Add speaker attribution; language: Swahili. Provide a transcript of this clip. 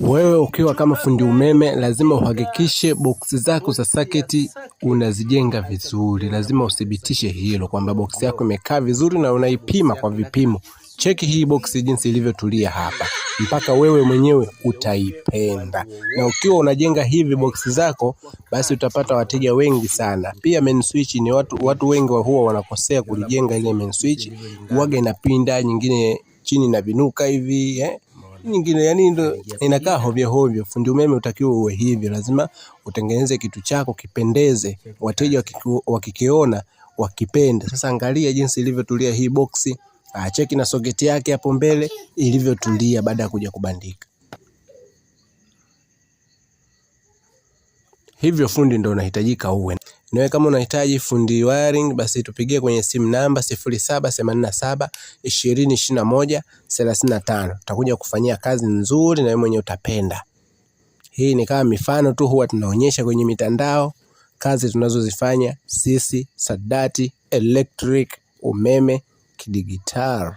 Speaker 1: Wewe ukiwa kama fundi umeme lazima uhakikishe boksi zako za saketi unazijenga vizuri. Lazima uthibitishe hilo kwamba boksi yako imekaa vizuri na unaipima kwa vipimo. Cheki hii boksi jinsi ilivyotulia hapa, mpaka wewe mwenyewe utaipenda. Na ukiwa unajenga hivi boksi zako, basi utapata wateja wengi sana. Pia main switch ni watu wengi huwa wanakosea kulijenga ile main switch. Huaga inapinda, nyingine chini na vinuka hivi nyingine yani ndo inakaa hovyo hovyo. Fundi umeme utakiwa uwe hivyo, lazima utengeneze kitu chako kipendeze, wateja wakikiona wakipende. Sasa angalia jinsi ilivyotulia hii boksi, cheki na soketi yake hapo mbele ilivyotulia baada ya kuja kubandika. Hivyo fundi ndo unahitajika uwe. Nawe kama unahitaji fundi wiring, basi tupigie kwenye simu namba 0787 2021 35. Tutakuja kufanyia kazi nzuri na wewe mwenyewe utapenda. Hii ni kama mifano tu huwa tunaonyesha kwenye mitandao kazi tunazozifanya sisi Saadati Electric, umeme kidigitali.